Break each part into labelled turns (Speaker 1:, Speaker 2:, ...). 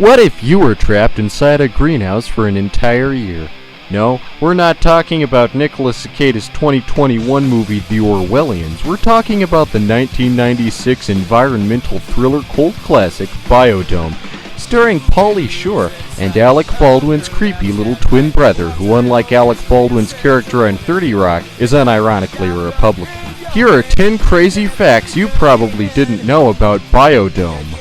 Speaker 1: What if you were trapped inside a greenhouse for an entire year? No, we're not talking about Nicolas Cage's 2021 movie The Orwellians. We're talking about the 1996 environmental thriller cult classic Biodome, starring Pauly Shore and Alec Baldwin's creepy little twin brother, who, unlike Alec Baldwin's character on 30 Rock, is unironically a Republican. Here are 10 crazy facts you probably didn't know about Biodome.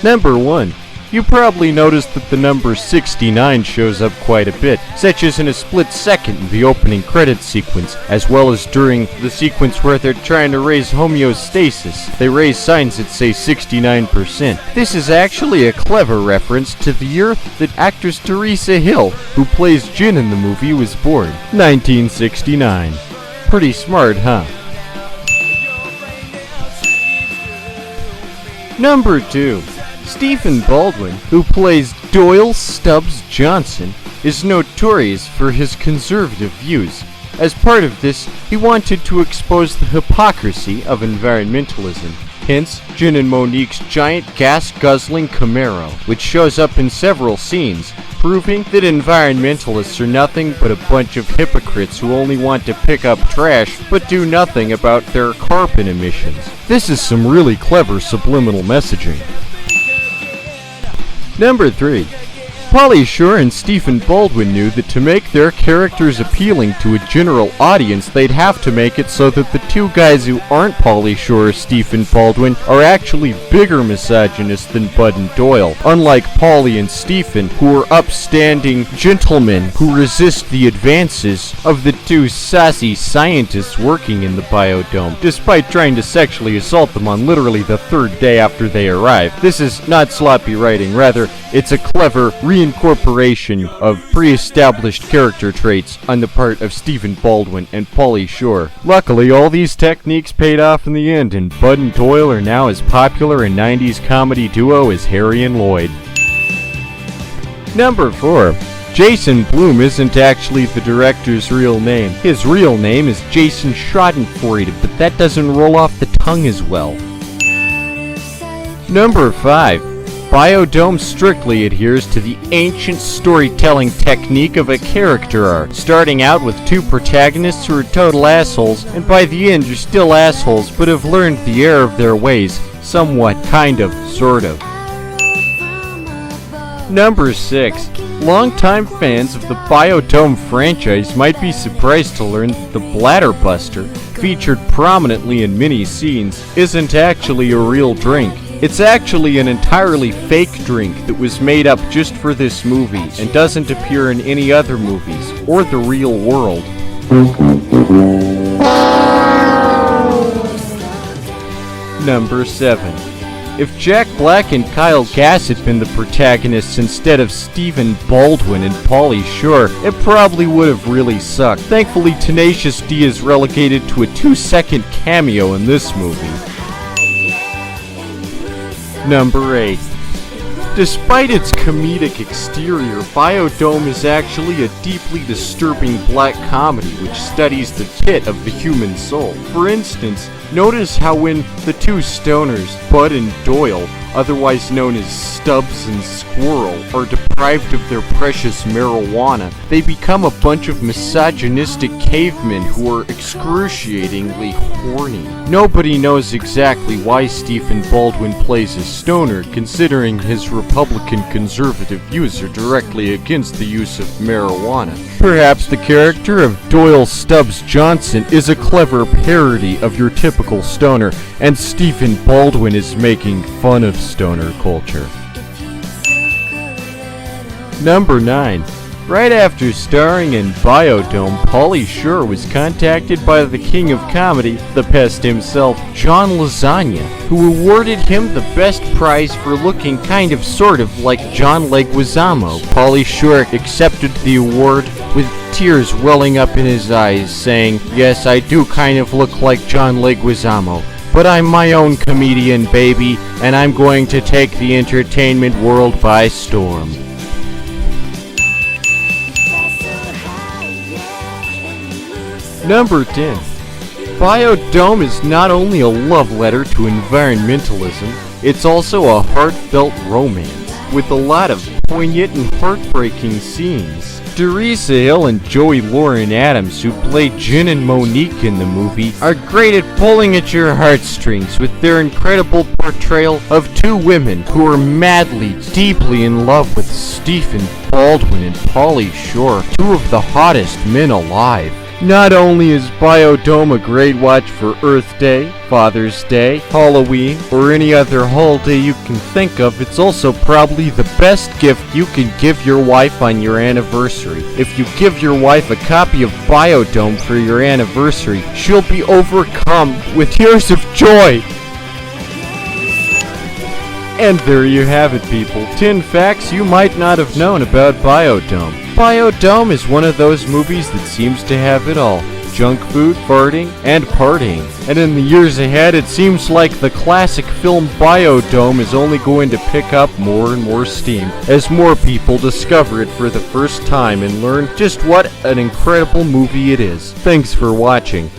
Speaker 1: Number 1. You probably noticed that the number 69 shows up quite a bit, such as in a split second in the opening credits sequence, as well as during the sequence where they're trying to raise homeostasis. They raise signs that say 69%. This is actually a clever reference to the year that actress Teresa Hill, who plays Jin in the movie, was born, 1969. Pretty smart, huh? Number 2. Stephen Baldwin, who plays Doyle Stubs Johnson, is notorious for his conservative views. As part of this, he wanted to expose the hypocrisy of environmentalism. Hence, Jin and Monique's giant gas-guzzling Camaro, which shows up in several scenes, proving that environmentalists are nothing but a bunch of hypocrites who only want to pick up trash but do nothing about their carbon emissions. This is some really clever subliminal messaging. Number 3. Pauly Shore and Stephen Baldwin knew that to make their characters appealing to a general audience, they'd have to make it so that the two guys who aren't Pauly Shore or Stephen Baldwin are actually bigger misogynists than Bud and Doyle, unlike Pauly and Stephen, who are upstanding gentlemen who resist the advances of the two sassy scientists working in the Biodome, despite trying to sexually assault them on literally the third day after they arrive. This is not sloppy writing, rather, it's a clever reincorporation of pre-established character traits on the part of Stephen Baldwin and Pauly Shore. Luckily, all these techniques paid off in the end, and Bud and Doyle are now as popular a 90s comedy duo as Harry and Lloyd. Number 4. Jason Blum isn't actually the director's real name. His real name is Jason Schadenfreude, but that doesn't roll off the tongue as well. Number 5. Biodome strictly adheres to the ancient storytelling technique of a character arc, starting out with two protagonists who are total assholes, and by the end you're still assholes but have learned the error of their ways, somewhat, kind of, sort of. Number 6. Longtime fans of the Biodome franchise might be surprised to learn that the Bladder Buster, featured prominently in many scenes, isn't actually a real drink. It's actually an entirely fake drink that was made up just for this movie and doesn't appear in any other movies or the real world. Number 7. If Jack Black and Kyle Gass had been the protagonists instead of Stephen Baldwin and Pauly Shore, it probably would have really sucked. Thankfully, Tenacious D is relegated to a 2-second cameo in this movie. Number 8. Despite its comedic exterior, Biodome is actually a deeply disturbing black comedy which studies the pit of the human soul. For instance, notice how when the two stoners, Bud and Doyle, otherwise known as Stubs and Squirrel, are deprived of their precious marijuana, they become a bunch of misogynistic cavemen who are excruciatingly horny. Nobody knows exactly why Stephen Baldwin plays a stoner, considering his Republican conservative views are directly against the use of marijuana. Perhaps the character of Doyle Stubs Johnson is a clever parody of your typical stoner, and Stephen Baldwin is making fun of stoner culture. Number 9. Right after starring in Biodome, Pauly Shore was contacted by the king of comedy, the pest himself, John Lasagna, who awarded him the best prize for looking kind of sort of like John Leguizamo. Pauly Shore accepted the award with tears welling up in his eyes, saying, "Yes, I do kind of look like John Leguizamo, but I'm my own comedian, baby, and I'm going to take the entertainment world by storm." Number 10. Biodome is not only a love letter to environmentalism, It's also a heartfelt romance, with a lot of poignant and heartbreaking scenes. Teresa Hill and Joey Lauren Adams, who played Jen and Monique in the movie, are great at pulling at your heartstrings with their incredible portrayal of two women who are madly, deeply in love with Stephen Baldwin and Pauly Shore, two of the hottest men alive. Not only is Biodome a great watch for Earth Day, Father's Day, Halloween, or any other holiday you can think of, it's also probably the best gift you can give your wife on your anniversary. If you give your wife a copy of Biodome for your anniversary, she'll be overcome with tears of joy. And there you have it, people. 10 facts you might not have known about Biodome. Biodome is one of those movies that seems to have it all. Junk food, farting, and partying. And in the years ahead, it seems like the classic film Biodome is only going to pick up more and more steam as more people discover it for the first time and learn just what an incredible movie it is. Thanks for watching.